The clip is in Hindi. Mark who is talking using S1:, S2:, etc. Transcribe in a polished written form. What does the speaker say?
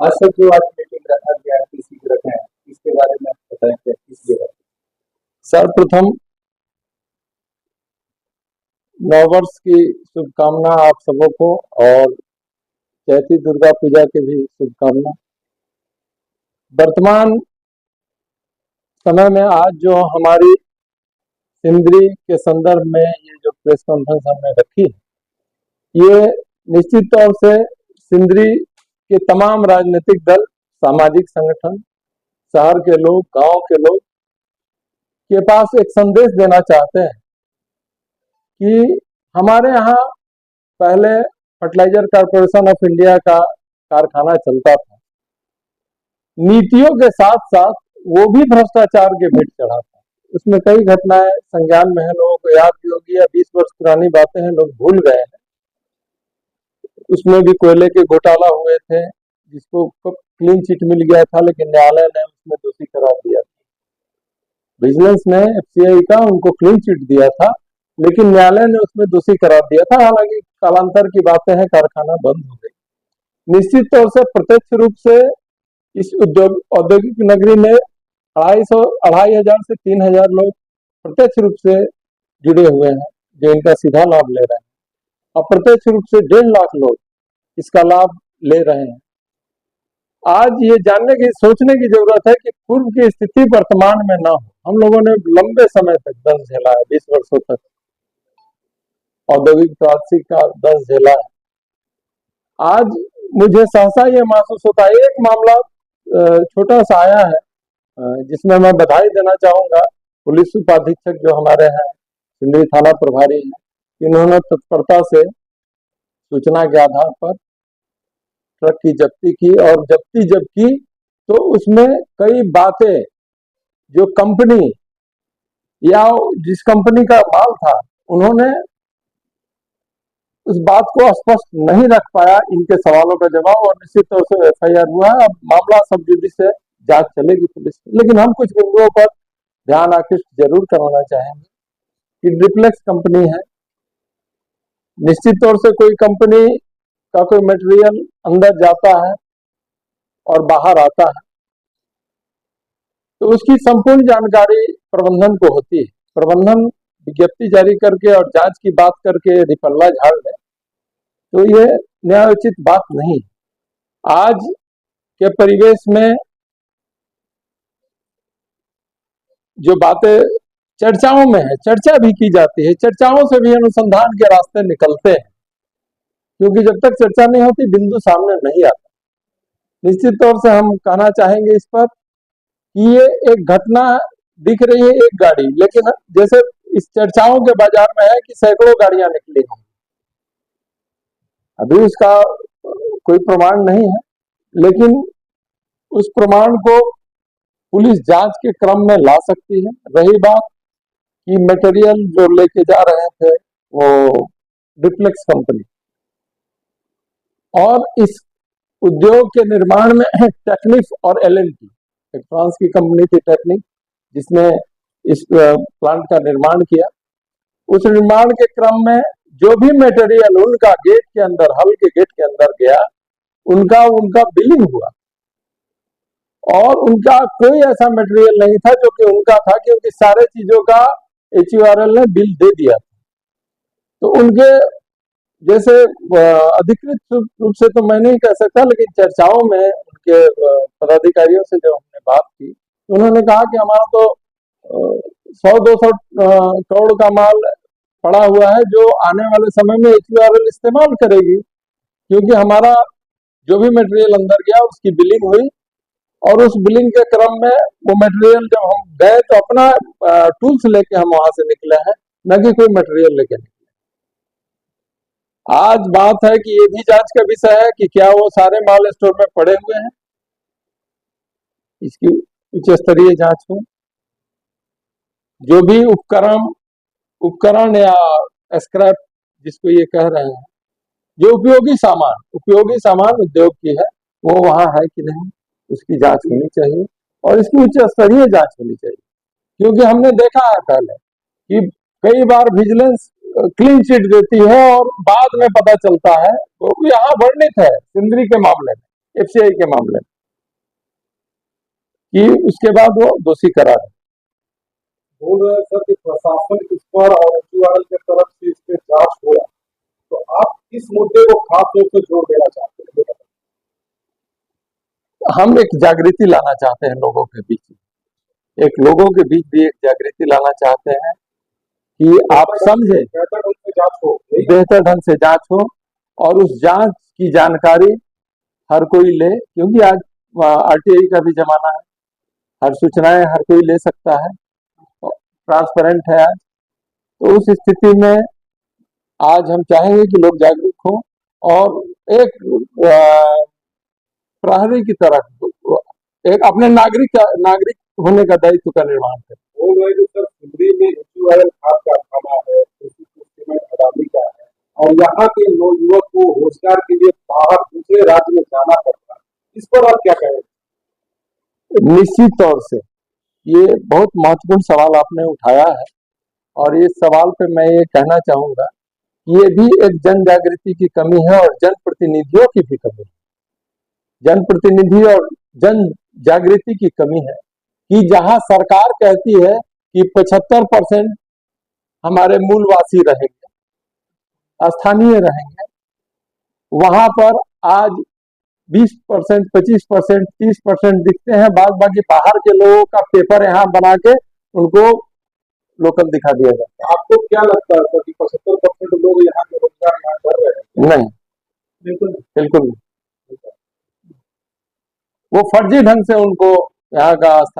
S1: आज तक जो आज मीटिंग रखा गया है, किसी की रखे हैं, इसके बारे में बताएं क्या किस जगह।
S2: सर्वप्रथम नववर्ष की शुभकामना आप सबों को और चैती दुर्गा पूजा की भी शुभकामना। वर्तमान समय में आज जो हमारी सिंदरी के संदर्भ में ये जो प्रेस कॉन्फ्रेंस हमने रखी है, ये निश्चित तौर से सिंदरी के तमाम राजनीतिक दल, सामाजिक संगठन, शहर के लोग, गांव के लोग के पास एक संदेश देना चाहते हैं कि हमारे यहाँ पहले फर्टिलाइजर कॉर्पोरेशन ऑफ इंडिया का कारखाना चलता था। नीतियों के साथ साथ वो भी भ्रष्टाचार के भेंट चढ़ा था। उसमें कई घटनाएं संज्ञान में है, लोगों को याद भी होगी, या 20 वर्ष पुरानी बातें हैं, लोग भूल गए हैं। उसमें भी कोयले के घोटाला हुए थे, जिसको क्लीन चिट मिल गया था, लेकिन न्यायालय ने उसमें दोषी करार दिया था। विजिलेंस ने एफसीआई का उनको क्लीन चिट दिया था, लेकिन न्यायालय ने उसमें दोषी करार दिया था। हालांकि कालांतर की बातें हैं, कारखाना बंद हो गई। निश्चित तौर से प्रत्यक्ष रूप से इस औद्योगिक नगरी में 2,500 से 3,000 लोग प्रत्यक्ष रूप से जुड़े हुए हैं, जो इनका सीधा लाभ ले रहे हैं। अप्रत्यक्ष रूप से 1.5 लाख लोग इसका लाभ ले रहे हैं। आज ये जानने की, सोचने की जरूरत है कि पूर्व की स्थिति वर्तमान में ना हो। हम लोगों ने लंबे समय तक दंश झेला है, 20 वर्षों तक औद्योगिक क्रांति का दंश झेला है। आज मुझे सहसा ये महसूस होता है, एक मामला छोटा सा आया है, जिसमें मैं बधाई देना चाहूंगा पुलिस उपाधीक्षक जो हमारे हैं, सिंदरी थाना प्रभारी हैं, इन्होंने तत्परता से सूचना के आधार पर ट्रक की जब्ती की। और जब्ती जब की तो उसमें कई बातें जो कंपनी या जिस कंपनी का माल था, उन्होंने उस बात को स्पष्ट नहीं रख पाया, इनके सवालों का जवाब, और निश्चित तौर से एफआईआर हुआ है। अब मामला सब जुडिस से जांच चलेगी पुलिस। लेकिन हम कुछ बिंदुओं पर ध्यान आकृष्ट जरूर करवाना चाहेंगे कि डिप्लेक्स कंपनी है। निश्चित तौर से कोई कंपनी का कोई मटेरियल अंदर जाता है और बाहर आता है, तो उसकी संपूर्ण जानकारी प्रबंधन को होती है। प्रबंधन विज्ञप्ति जारी करके और जांच की बात करके यदि पल्ला झाड़ दे तो ये न्यायोचित बात नहीं है। आज के परिवेश में जो बातें चर्चाओं में है, चर्चा भी की जाती है, चर्चाओं से भी अनुसंधान के रास्ते निकलते हैं, क्योंकि जब तक चर्चा नहीं होती बिंदु सामने नहीं आता। निश्चित तौर से हम कहना चाहेंगे इस पर कि ये एक घटना दिख रही है, एक गाड़ी, लेकिन जैसे इस चर्चाओं के बाजार में है कि सैकड़ों गाड़ियां निकली होंगी। अभी उसका कोई प्रमाण नहीं है, लेकिन उस प्रमाण को पुलिस जांच के क्रम में ला सकती है। रही बात कि मटेरियल जो लेके जा रहे थे वो डिप्लेक्स कंपनी, और इस उद्योग के निर्माण में टेक्निक और एलएनटी, एक फ्रांस की कंपनी थी टेक्निक, जिसने इस प्लांट का निर्माण किया। उस निर्माण के क्रम में जो भी मटेरियल उनका गेट के अंदर, हल के गेट के अंदर गया, उनका बिलिंग हुआ, और उनका कोई ऐसा मटेरियल नहीं था जो कि उनका था, क्योंकि सारे चीजों का HURL ने बिल दे दिया था। तो उनके जैसे अधिकृत रूप से तो मैं नहीं कह सकता, लेकिन चर्चाओं में उनके पदाधिकारियों से जब हमने बात की, उन्होंने कहा कि हमारा तो 100-200 करोड़ का माल पड़ा हुआ है, जो आने वाले समय में HURL इस्तेमाल करेगी, क्योंकि हमारा जो भी मटेरियल अंदर गया उसकी बिलिंग हुई, और उस बिलिंग के क्रम में वो मटेरियल जब हम गए तो अपना टूल्स लेके हम वहां से निकले हैं, न कि कोई मटेरियल लेके निकले। आज बात है कि ये भी जांच का विषय है कि क्या वो सारे माल स्टोर में पड़े हुए हैं, इसकी उच्च स्तरीय जांच हो। जो भी उपकरण या स्क्रैप जिसको ये कह रहे हैं, जो उपयोगी सामान उद्योग की है, वो वहां है कि नहीं, उसकी जांच होनी चाहिए, और इसकी उच्च स्तरीय जांच होनी चाहिए। क्योंकि हमने देखा है पहले कि कई बार विजिलेंस क्लीन चिट देती है और बाद में पता चलता है, तो यहाँ वर्णित है सिंदरी के मामले में FCI के मामले में कि उसके बाद वो दोषी करार
S1: बोल रहे हैं सर कि प्रशासन इस पर और एचयूआरएल की तरफ से इस पे जांच हुआ, तो आप इस मुद्दे को खास तौर से जोड़ देना चाहते हैं?
S2: हम एक जागृति लाना चाहते हैं लोगों के बीच, लोगों के बीच भी एक जागृति लाना चाहते हैं कि आप समझे,
S1: बेहतर ढंग से जांच हो,
S2: बेहतर ढंग से जांच हो और उस जांच की जानकारी हर कोई ले, क्योंकि आज RTI का भी जमाना है, हर सूचनाएं हर कोई ले सकता है, ट्रांसपेरेंट है आज। तो उस स्थिति में आज हम चाहेंगे कि लोग जागरूक हों और एक प्रहरी की तरह एक अपने नागरिक होने का दायित्व का निर्वहन करें।
S1: बोल रहे हैं सर सिंदरी में एचयूआरएल खाद कारखाना है, सीमेंट खदानी का है, और यहाँ के युवक को रोजगार के लिए बाहर दूसरे राज्य में जाना पड़ता है, इस पर आप क्या कहेंगे?
S2: निश्चित तौर से ये बहुत महत्वपूर्ण सवाल आपने उठाया है और इस सवाल पे मैं ये कहना चाहूंगा कि ये भी एक जन जागृति की कमी है और जनप्रतिनिधियों की भी कमी है। जनप्रतिनिधि और जन जागृति की कमी है कि जहां सरकार कहती है कि 75% हमारे मूलवासी रहेंगे, स्थानीय रहेंगे, वहां पर आज 20%, 25%, 30% दिखते हैं, बाद बाकी बाहर के लोगों का पेपर यहाँ बना के उनको लोकल दिखा दिया जाता है।
S1: आपको क्या लगता है सर कि 75% लोग यहाँ के रोजगार यहाँ कर रहे हैं?
S2: नहीं,
S1: बिल्कुल
S2: बिल्कुल नहीं। वो फर्जी ढंग से उनको यहाँ का